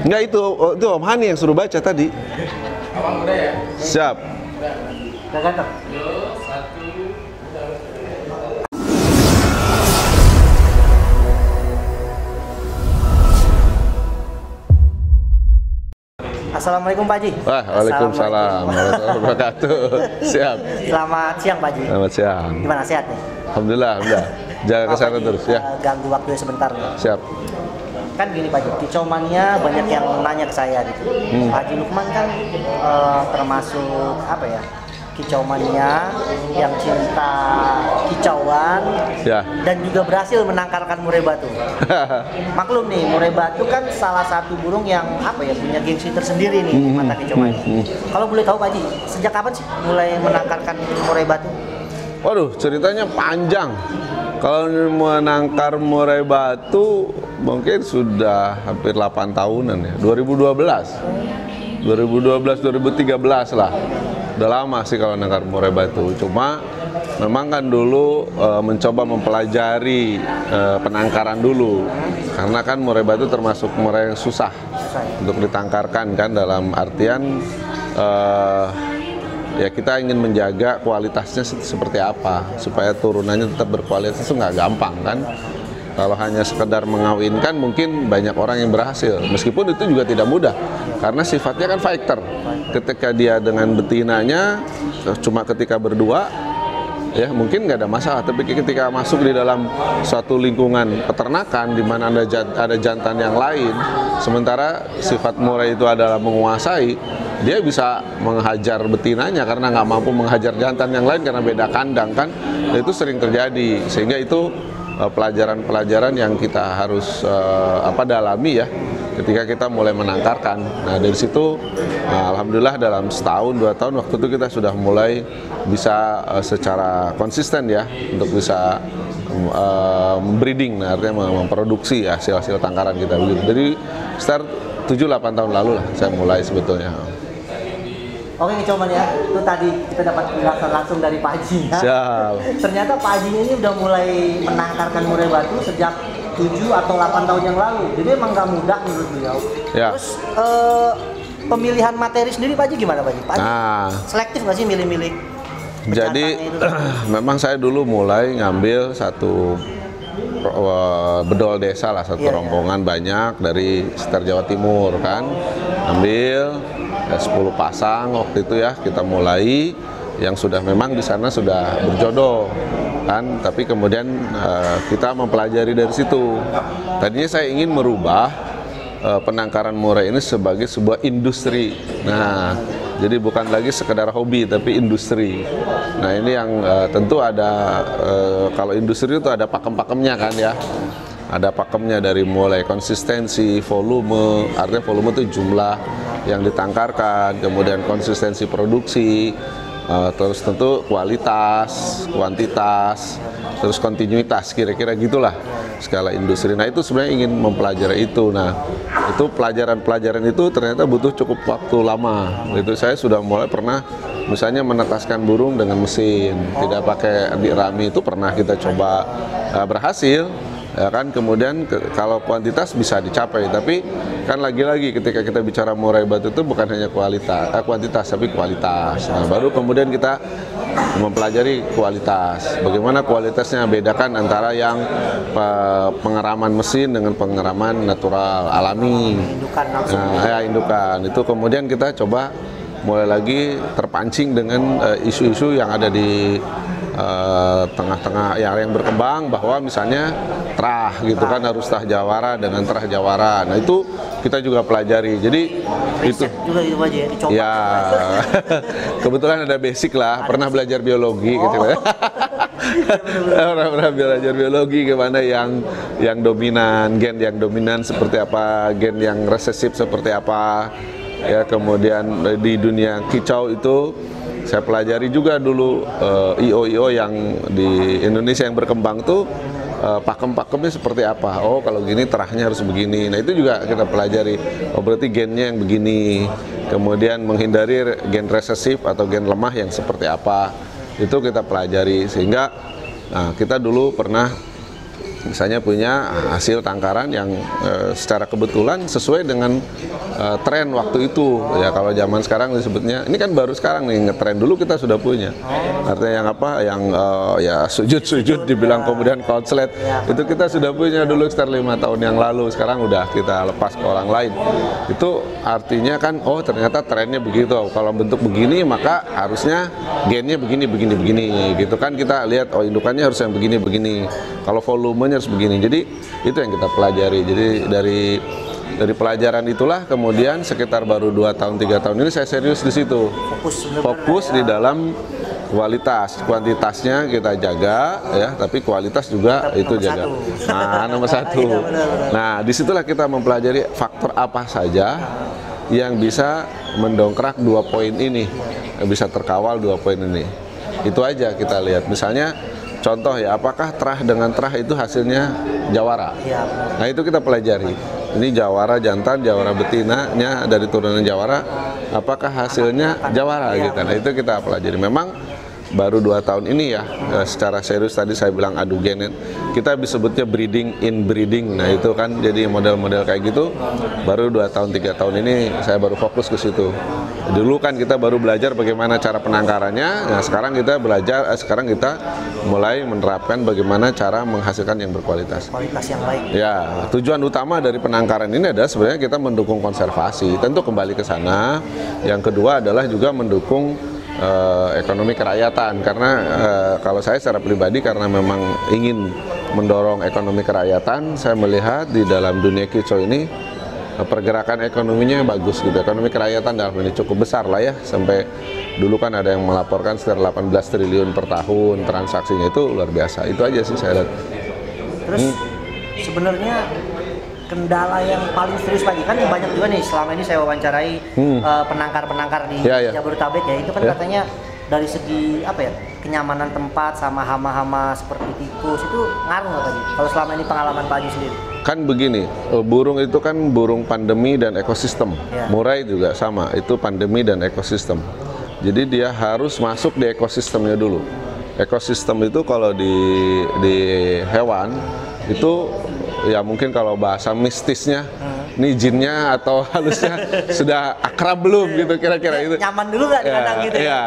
Enggak, itu Om Hani yang suruh baca tadi. Abang udah ya? Siap. Udah ganteng. Assalamualaikum Pak Haji. Waalaikumsalam warahmatullahi wabarakatuh. Siap. Selamat siang Pak Haji. Selamat siang. Gimana, sehat nih? Alhamdulillah. Jaga kesehatan terus ya. Ganggu waktunya sebentar nih. Siap. Kan gini Pak Haji, kicau mania banyak yang nanya ke saya gitu. Pak Haji Lukman kan termasuk apa ya? Kicau mania yang cinta kicauan Ya. dan juga berhasil menangkarkan murai batu. Maklum nih, murai batu kan salah satu burung yang apa ya, punya gengsi tersendiri nih di mata kicau mania. Kalau boleh tahu Pak Haji, sejak kapan sih mulai menangkarkan murai batu? Waduh, ceritanya panjang. Kalau menangkar murai batu mungkin sudah hampir 8 tahunan ya. 2012, 2013 lah. Udah lama sih kalau nangkar murai batu. Cuma memang kan dulu mencoba mempelajari penangkaran dulu. Karena kan murai batu termasuk murai yang susah untuk ditangkarkan kan, dalam artian ya kita ingin menjaga kualitasnya seperti apa supaya turunannya tetap berkualitas. Itu nggak gampang kan. Kalau hanya sekedar mengawinkan mungkin banyak orang yang berhasil, meskipun itu juga tidak mudah karena sifatnya kan fighter. Ketika dia dengan betinanya cuma ketika berdua ya mungkin nggak ada masalah, tapi ketika masuk di dalam suatu lingkungan peternakan di mana ada jantan yang lain, sementara sifat murai itu adalah menguasai, dia bisa menghajar betinanya karena nggak mampu menghajar jantan yang lain karena beda kandang kan. Itu sering terjadi, sehingga itu pelajaran-pelajaran yang kita harus dalami ya ketika kita mulai menangkarkan. Nah dari situ alhamdulillah dalam setahun 2 tahun waktu itu kita sudah mulai bisa secara konsisten ya untuk bisa breeding, nah, artinya memproduksi hasil-hasil tangkaran kita begitu. Jadi start 7-8 tahun lalu lah saya mulai sebetulnya. Oke kicau mania, itu tadi kita dapat penjelasan langsung dari Pak Haji ya. Siap. Ternyata Pak Haji ini udah mulai menangkarkan murai batu sejak 7 atau 8 tahun yang lalu. Jadi emang nggak mudah menurut beliau. Ya. Terus pemilihan materi sendiri Pak Haji gimana Pak Haji? Pak Haji selektif nggak sih milih-milih? Jadi memang saya dulu mulai ngambil satu bedol desa lah, satu rombongan banyak dari sekitar Jawa Timur kan, ambil 10 pasang waktu itu ya, kita mulai yang sudah memang di sana sudah berjodoh kan, tapi kemudian kita mempelajari dari situ. Tadinya saya ingin merubah penangkaran murai ini sebagai sebuah industri. Nah, jadi bukan lagi sekedar hobi tapi industri. Nah, ini yang tentu ada kalau industri itu ada pakem-pakemnya kan ya. Ada pakemnya dari mulai konsistensi, volume, artinya volume itu jumlah yang ditangkarkan, kemudian konsistensi produksi, terus tentu kualitas, kuantitas, terus kontinuitas, kira-kira gitulah skala industri. Nah itu sebenarnya ingin mempelajari itu. Nah itu pelajaran-pelajaran itu ternyata butuh cukup waktu lama. Itu saya sudah mulai pernah misalnya menetaskan burung dengan mesin, tidak pakai dirami, itu pernah kita coba, berhasil. Ya kan, kemudian kalau kuantitas bisa dicapai, tapi kan lagi-lagi ketika kita bicara murai batu itu bukan hanya kuantitas tapi kualitas. Nah, baru kemudian kita mempelajari kualitas. Bagaimana kualitasnya, bedakan antara yang pengeraman mesin dengan pengeraman natural alami. Nah, ya indukan. Itu kemudian kita coba mulai lagi terpancing dengan isu-isu yang ada di tengah-tengah yang berkembang, bahwa misalnya terah gitu kan, harus terah jawara dengan terah jawara. Nah itu kita juga pelajari. Jadi itu juga gitu aja ya, dicoba. Ya kebetulan ada basic lah, pernah belajar biologi gitu ya. Pernah belajar biologi, gimana yang dominan, gen yang dominan seperti apa, gen yang resesif seperti apa. Ya, kemudian di dunia kicau itu saya pelajari juga dulu IO-IO yang di Indonesia yang berkembang tuh pakem-pakemnya seperti apa. Oh kalau gini terahnya harus begini. Nah itu juga kita pelajari. Oh berarti gennya yang begini. Kemudian menghindari gen resesif atau gen lemah yang seperti apa. Itu kita pelajari, sehingga kita dulu pernah misalnya punya hasil tangkaran yang secara kebetulan sesuai dengan tren waktu itu. Ya kalau zaman sekarang disebutnya, ini kan baru sekarang nih ngetren, dulu kita sudah punya. Artinya yang apa, yang ya sujud-sujud dibilang kemudian konslet, itu kita sudah punya dulu sekitar 5 tahun yang lalu. Sekarang udah kita lepas ke orang lain. Itu artinya kan, oh ternyata trennya begitu. Kalau bentuk begini maka harusnya gennya begini gitu kan, kita lihat oh indukannya harus yang begini. Kalau volumenya harus begini. Jadi itu yang kita pelajari. Jadi dari pelajaran itulah kemudian sekitar baru 2 tahun 3 tahun ini saya serius di situ. Fokus di dalam kualitas, kuantitasnya kita jaga ya, tapi kualitas juga itu jaga. Nah, nomor satu. Nah, disitulah kita mempelajari faktor apa saja yang bisa mendongkrak 2 poin ini, bisa terkawal 2 poin ini. Itu aja kita lihat. Misalnya contoh ya, apakah terah dengan terah itu hasilnya jawara? Nah, itu kita pelajari. Ini jawara jantan, jawara betinanya dari turunan jawara, apakah hasilnya jawara gitu. Nah, itu kita pelajari. Memang baru 2 tahun ini ya, secara serius tadi saya bilang adu gen, kita disebutnya breeding in breeding. Nah itu kan jadi model-model kayak gitu baru 2 tahun 3 tahun ini saya baru fokus ke situ. Dulu kan kita baru belajar bagaimana cara penangkarannya. Nah sekarang kita belajar, sekarang kita mulai menerapkan bagaimana cara menghasilkan yang berkualitas. Kualitas yang baik. Ya, tujuan utama dari penangkaran ini adalah sebenarnya kita mendukung konservasi. Tentu kembali ke sana. Yang kedua adalah juga mendukung ekonomi kerakyatan, karena kalau saya secara pribadi karena memang ingin mendorong ekonomi kerakyatan, saya melihat di dalam dunia kicau ini pergerakan ekonominya bagus gitu. Ekonomi kerakyatan dalam ini cukup besar lah ya, sampai dulu kan ada yang melaporkan sekitar 18 triliun per tahun transaksinya, itu luar biasa. Itu aja sih saya lihat. Terus sebenarnya kendala yang paling serius Pak Haji, kan banyak juga nih selama ini saya wawancarai penangkar-penangkar di Jabodetabek ya, itu kan katanya dari segi apa ya, kenyamanan tempat sama hama-hama seperti tikus itu ngaruh nggak Pak Haji? Kalau selama ini pengalaman Pak Haji sendiri? Kan begini, burung itu kan burung pandemi dan ekosistem. Murai juga sama, itu pandemi dan ekosistem. Jadi dia harus masuk di ekosistemnya dulu. Ekosistem itu kalau di hewan itu ya mungkin kalau bahasa mistisnya, ini jinnya atau halusnya sudah akrab belum gitu kira-kira itu. Nyaman dulu nggak di kandang gitu ya? Iya,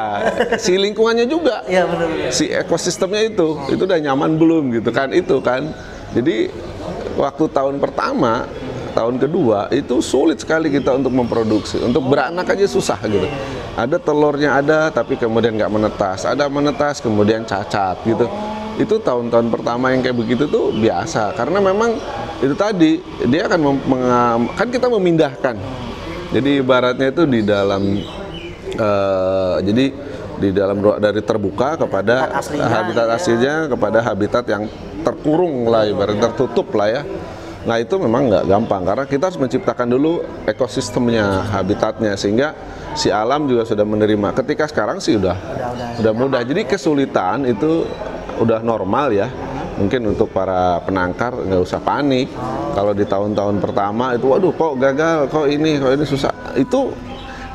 si lingkungannya juga, benar. si ekosistemnya itu udah nyaman belum gitu kan, itu kan. Jadi waktu tahun pertama, tahun kedua itu sulit sekali kita untuk memproduksi, untuk beranak aja susah gitu. Ada telurnya ada, tapi kemudian nggak menetas, ada menetas kemudian cacat gitu. Itu tahun-tahun pertama yang kayak begitu tuh biasa, karena memang itu tadi dia akan kan kita memindahkan. Jadi ibaratnya itu di dalam jadi di dalam dari terbuka kepada habitat aslinya kepada habitat yang terkurung lah, ibaratnya tertutup lah ya. Nah itu memang nggak gampang, karena kita harus menciptakan dulu ekosistemnya, habitatnya, sehingga si alam juga sudah menerima. Ketika sekarang sih udah mudah. Jadi kesulitan itu udah normal ya. Mungkin untuk para penangkar nggak usah panik. Kalau di tahun-tahun pertama itu, waduh kok gagal, kok ini susah. Itu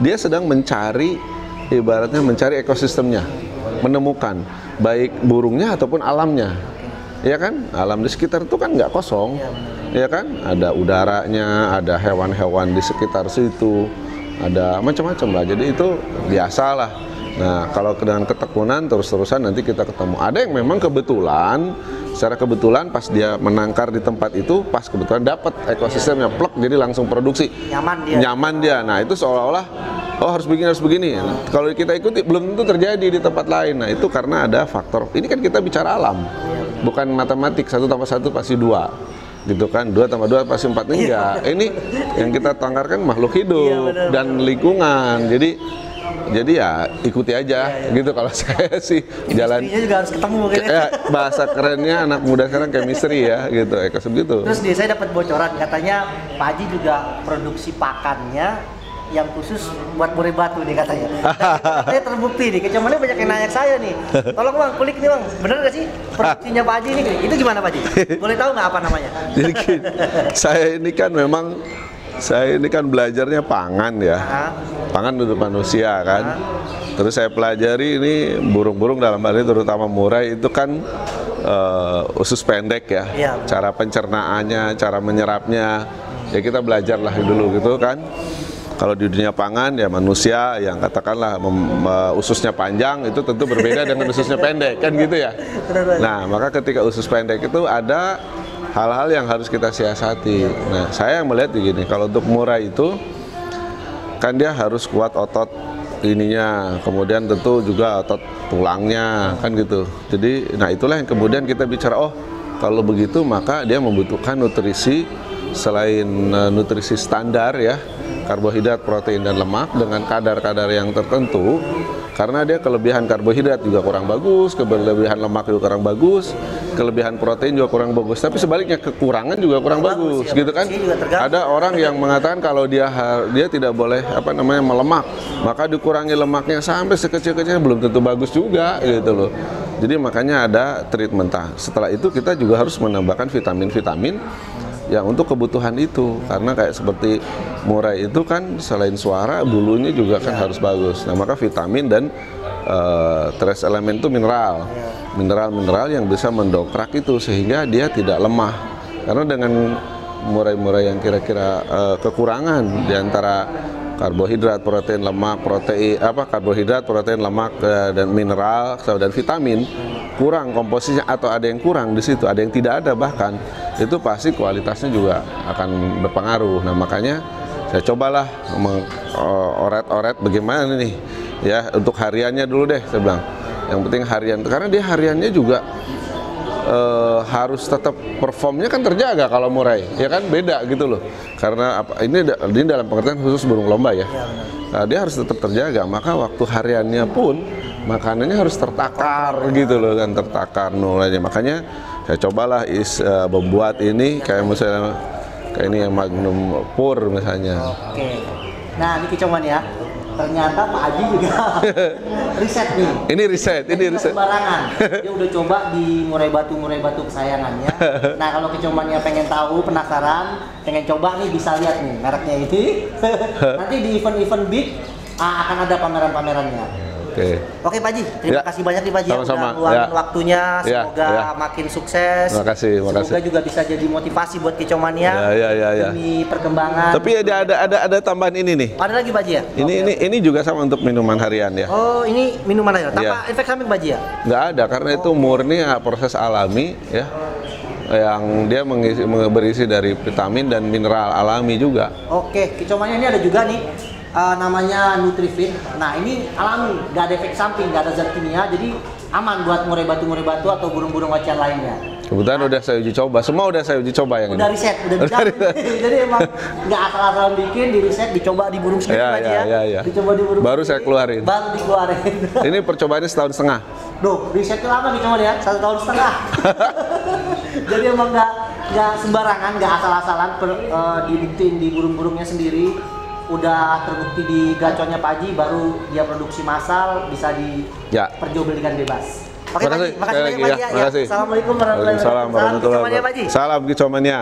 dia sedang mencari, ibaratnya mencari ekosistemnya, menemukan baik burungnya ataupun alamnya. Ya kan, alam di sekitar itu kan nggak kosong. Ya kan, ada udaranya, ada hewan-hewan di sekitar situ, ada macam-macam lah. Jadi itu biasalah. Nah, kalau dengan ketekunan terus-terusan nanti kita ketemu. Ada yang memang kebetulan, secara kebetulan pas dia menangkar di tempat itu, pas kebetulan dapat ekosistemnya plek, jadi langsung produksi. Nyaman dia. Nah, itu seolah-olah oh harus begini. Kalau kita ikuti belum tentu terjadi di tempat lain. Nah, itu karena ada faktor. Ini kan kita bicara alam, bukan matematik. 1 tambah 1 pasti 2. Gitu kan, 2 tambah 2 pasti 4. Enggak. Ini yang kita tangkarkan makhluk hidup dan lingkungan. Jadi ya ikuti aja gitu kalau saya sih. Jalan juga harus ketemu bahasa kerennya anak muda sekarang chemistry ya gitu, gitu. Terus saya dapat bocoran katanya Pak Haji juga produksi pakannya yang khusus buat murai batu nih katanya. Saya terbukti nih, kecuali banyak yang nanya ke saya nih. Tolong Bang, kulik nih Bang, bener gak sih produksinya Pak Haji ini? Itu gimana Pak Haji? Boleh tahu nggak apa namanya? Jadi saya ini kan belajarnya pangan ya, pangan untuk manusia kan. Terus saya pelajari ini burung-burung dalam hal ini terutama murai itu kan usus pendek ya, Iya. cara pencernaannya, cara menyerapnya, ya kita belajar lah dulu gitu kan. Kalau di dunia pangan ya manusia yang katakanlah ususnya panjang itu tentu berbeda dengan ususnya pendek kan gitu ya. Nah maka ketika usus pendek itu ada hal-hal yang harus kita siasati. Nah saya yang melihat begini, kalau untuk murai itu kan dia harus kuat otot ininya, kemudian tentu juga otot tulangnya kan gitu. Jadi nah itulah yang kemudian kita bicara, oh kalau begitu maka dia membutuhkan nutrisi selain nutrisi standar ya, karbohidrat, protein dan lemak dengan kadar-kadar yang tertentu. Karena dia kelebihan karbohidrat juga kurang bagus, kelebihan lemak juga kurang bagus, kelebihan protein juga kurang bagus. Tapi sebaliknya kekurangan juga kurang bagus, ya, gitu kan? Ada orang yang mengatakan kalau dia tidak boleh melemak, maka dikurangi lemaknya sampai sekecil-kecilnya, belum tentu bagus juga, gitu loh. Jadi makanya ada treatment. Setelah itu kita juga harus menambahkan vitamin-vitamin yang untuk kebutuhan itu, karena kayak seperti murai itu kan selain suara, bulunya juga kan harus bagus. Nah maka vitamin dan trace element itu mineral yang bisa mendongkrak itu sehingga dia tidak lemah. Karena dengan murai-murai yang kira-kira kekurangan di antara karbohidrat, protein, lemak, karbohidrat, protein, lemak dan mineral dan vitamin kurang komposisinya, atau ada yang kurang di situ, ada yang tidak ada bahkan, itu pasti kualitasnya juga akan berpengaruh. Nah makanya saya cobalah oret-oret bagaimana nih ya untuk hariannya dulu deh, saya bilang yang penting harian, karena dia hariannya juga harus tetap performnya kan terjaga. Kalau murai ya kan beda gitu loh, karena ini dalam pengertian khusus burung lomba ya. Nah, dia harus tetap terjaga, maka waktu hariannya pun makanannya harus tertakar gitu loh kan, tertakar nolanya. Makanya saya cobalah membuat ini kayak misalnya kayak ini yang Magnum Pur misalnya. Oke. Nah, ini kecoman ya. Ternyata Pak Haji juga riset nih. Ini riset. Sembarangan. Dia udah coba di murai batu kesayangannya. Nah, kalau kecomannya pengen tahu, penasaran, pengen coba nih, bisa lihat nih mereknya ini. Nanti di event-event big akan ada pameran-pamerannya. Oke Pak Haji, terima kasih banyak nih Pak Haji, sama-sama. Udah meluangkan waktunya. Semoga makin sukses. Terima kasih. Semoga juga bisa jadi motivasi buat kecomannya demi perkembangan. Tapi ada tambahan ini nih. Ada lagi Pak Haji ya? Ini juga sama untuk minuman harian ya. Oh, ini minuman aja. Tanpa efek samping Pak Haji ya? Nggak ada, karena itu murni proses alami ya, yang dia berisi dari vitamin dan mineral alami juga. Oke, kecomannya ini ada juga nih. Namanya Nutrifit. Nah ini alami, nggak ada efek samping, nggak ada zat kimia, jadi aman buat murai batu atau burung-burung ocean lainnya. Kebetulan udah saya uji coba, semua udah saya uji coba yang udah ini. Riset, udah jadi emang nggak asal-asalan bikin, di riset, dicoba di burung sendiri aja ya. Dicoba di burung. Baru saya keluarin. Baru dikeluarin. Ini percobaannya 1,5 tahun. Duh, risetnya lama dicoba ya, 1,5 tahun. Jadi emang nggak sembarangan, nggak asal-asalan, dibuktiin di burung-burungnya sendiri. Udah terbukti di gaconnya Pak Haji, baru dia produksi massal, bisa diperjualbelikan bebas. Oke Pak Haji, makasih banyak Pak Haji ya. Assalamualaikum warahmatullahi wabarakatuh. Salam kecomannya.